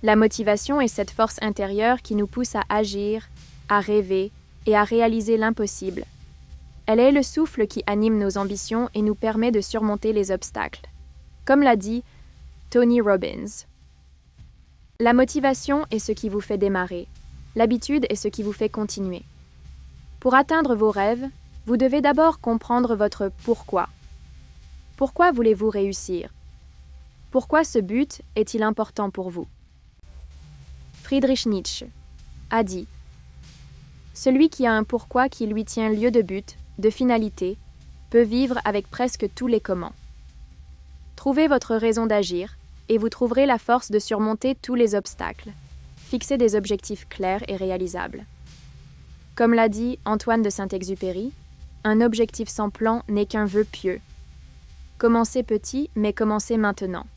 La motivation est cette force intérieure qui nous pousse à agir, à rêver et à réaliser l'impossible. Elle est le souffle qui anime nos ambitions et nous permet de surmonter les obstacles. Comme l'a dit Tony Robbins. La motivation est ce qui vous fait démarrer. L'habitude est ce qui vous fait continuer. Pour atteindre vos rêves, vous devez d'abord comprendre votre pourquoi. Pourquoi voulez-vous réussir? Pourquoi ce but est-il important pour vous? Friedrich Nietzsche a dit « Celui qui a un pourquoi qui lui tient lieu de but, de finalité, peut vivre avec presque tous les comment. » Trouvez votre raison d'agir et vous trouverez la force de surmonter tous les obstacles. Fixez des objectifs clairs et réalisables. Comme l'a dit Antoine de Saint-Exupéry, un objectif sans plan n'est qu'un vœu pieux. Commencez petit, mais commencez maintenant.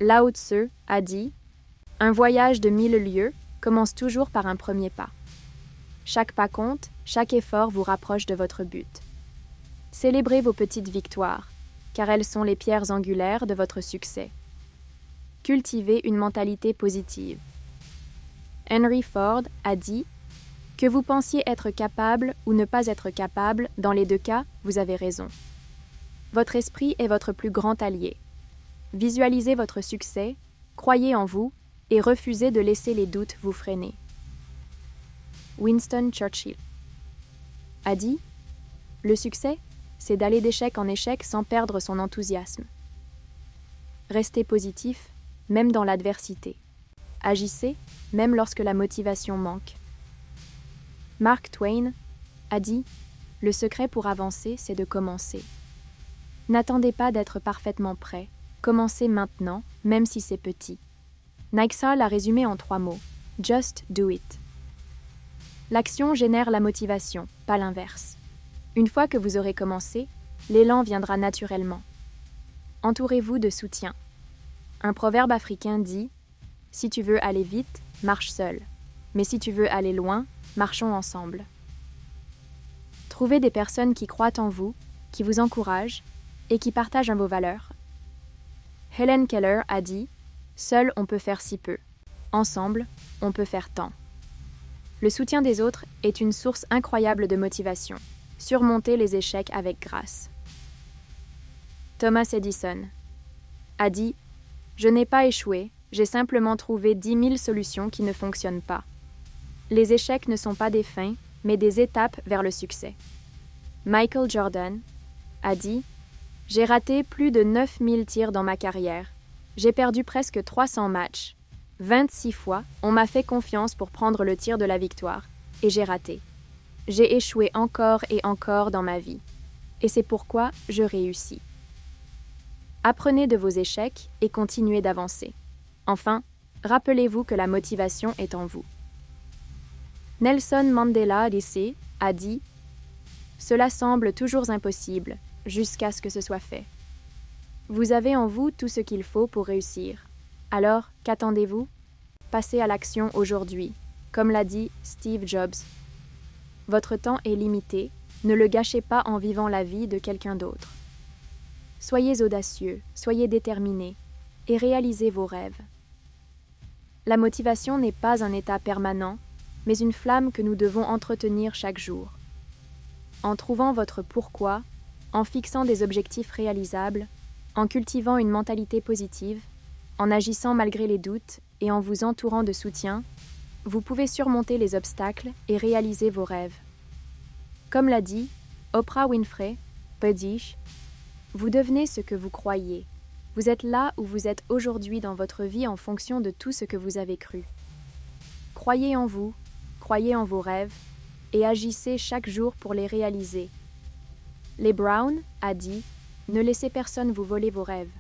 Lao Tzu a dit « Un voyage de 1000 lieues commence toujours par un premier pas. Chaque pas compte, chaque effort vous rapproche de votre but. Célébrez vos petites victoires, car elles sont les pierres angulaires de votre succès. Cultivez une mentalité positive. Henry Ford a dit « Que vous pensiez être capable ou ne pas être capable, dans les deux cas, vous avez raison. Votre esprit est votre plus grand allié. Visualisez votre succès, croyez en vous et refusez de laisser les doutes vous freiner. » Winston Churchill a dit « Le succès, c'est d'aller d'échec en échec sans perdre son enthousiasme. Restez positif, même dans l'adversité. Agissez, même lorsque la motivation manque. » Mark Twain a dit « Le secret pour avancer, c'est de commencer. N'attendez pas d'être parfaitement prêt. Commencez maintenant, même si c'est petit. » Nike l'a résumé en 3 mots. Just do it. L'action génère la motivation, pas l'inverse. Une fois que vous aurez commencé, l'élan viendra naturellement. Entourez-vous de soutien. Un proverbe africain dit « Si tu veux aller vite, marche seul. Mais si tu veux aller loin, marchons ensemble. » Trouvez des personnes qui croient en vous, qui vous encouragent et qui partagent vos valeurs. Helen Keller a dit « Seul on peut faire si peu. Ensemble, on peut faire tant. » Le soutien des autres est une source incroyable de motivation. Surmontez les échecs avec grâce. Thomas Edison a dit « Je n'ai pas échoué, j'ai simplement trouvé 10 000 solutions qui ne fonctionnent pas. Les échecs ne sont pas des fins, mais des étapes vers le succès. » Michael Jordan a dit « J'ai raté plus de 9000 tirs dans ma carrière. J'ai perdu presque 300 matchs. 26 fois, on m'a fait confiance pour prendre le tir de la victoire, et j'ai raté. J'ai échoué encore et encore dans ma vie. Et c'est pourquoi je réussis. » Apprenez de vos échecs et continuez d'avancer. Enfin, rappelez-vous que la motivation est en vous. Nelson Mandela DC a dit « Cela semble toujours impossible, jusqu'à ce que ce soit fait. Vous avez en vous tout ce qu'il faut pour réussir. Alors, qu'attendez-vous? Passez à l'action aujourd'hui, comme l'a dit Steve Jobs. Votre temps est limité, ne le gâchez pas en vivant la vie de quelqu'un d'autre. Soyez audacieux, soyez déterminés et réalisez vos rêves. La motivation n'est pas un état permanent, mais une flamme que nous devons entretenir chaque jour. En trouvant votre pourquoi, en fixant des objectifs réalisables, en cultivant une mentalité positive, en agissant malgré les doutes et en vous entourant de soutien, vous pouvez surmonter les obstacles et réaliser vos rêves. Comme l'a dit Oprah Winfrey, Buddy, vous devenez ce que vous croyez. Vous êtes là où vous êtes aujourd'hui dans votre vie en fonction de tout ce que vous avez cru. Croyez en vous, croyez en vos rêves et agissez chaque jour pour les réaliser. Les Brown a dit « Ne laissez personne vous voler vos rêves.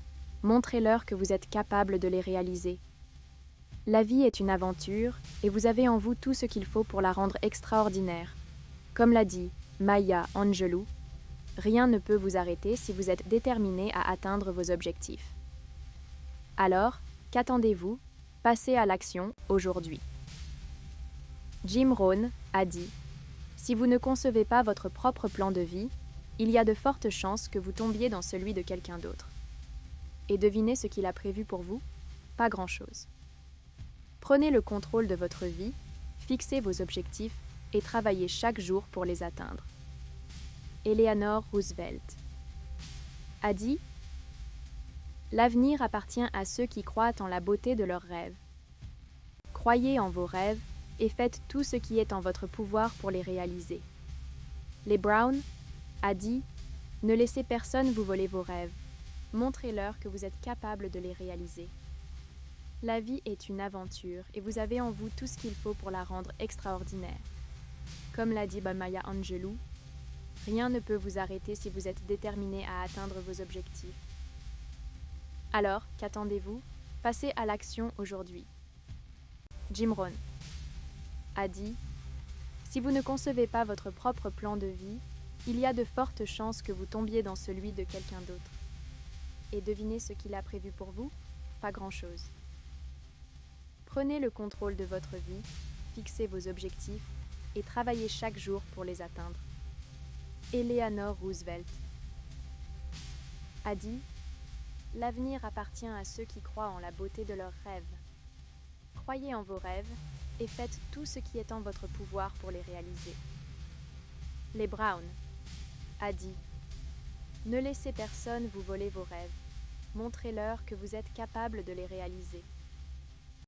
Montrez-leur que vous êtes capable de les réaliser. La vie est une aventure et vous avez en vous tout ce qu'il faut pour la rendre extraordinaire. Comme l'a dit Maya Angelou, rien ne peut vous arrêter si vous êtes déterminé à atteindre vos objectifs. Alors, qu'attendez-vous? Passez à l'action aujourd'hui. Jim Rohn a dit « Si vous ne concevez pas votre propre plan de vie, il y a de fortes chances que vous tombiez dans celui de quelqu'un d'autre. Et devinez ce qu'il a prévu pour vous? Pas grand-chose. » Prenez le contrôle de votre vie, fixez vos objectifs et travaillez chaque jour pour les atteindre. Eleanor Roosevelt a dit « L'avenir appartient à ceux qui croient en la beauté de leurs rêves. Croyez en vos rêves et faites tout ce qui est en votre pouvoir pour les réaliser. » Les Brown a dit « Ne laissez personne vous voler vos rêves. Montrez-leur que vous êtes capable de les réaliser. » La vie est une aventure et vous avez en vous tout ce qu'il faut pour la rendre extraordinaire. Comme l'a dit Maya Angelou, rien ne peut vous arrêter si vous êtes déterminé à atteindre vos objectifs. Alors, qu'attendez-vous? Passez à l'action aujourd'hui. Jim Rohn a dit « Si vous ne concevez pas votre propre plan de vie, il y a de fortes chances que vous tombiez dans celui de quelqu'un d'autre. Et devinez ce qu'il a prévu pour vous? Pas grand-chose. Prenez le contrôle de votre vie, fixez vos objectifs et travaillez chaque jour pour les atteindre. » Eleanor Roosevelt a dit « L'avenir appartient à ceux qui croient en la beauté de leurs rêves. Croyez en vos rêves et faites tout ce qui est en votre pouvoir pour les réaliser. » Les Brown a dit « Ne laissez personne vous voler vos rêves. Montrez-leur que vous êtes capable de les réaliser. »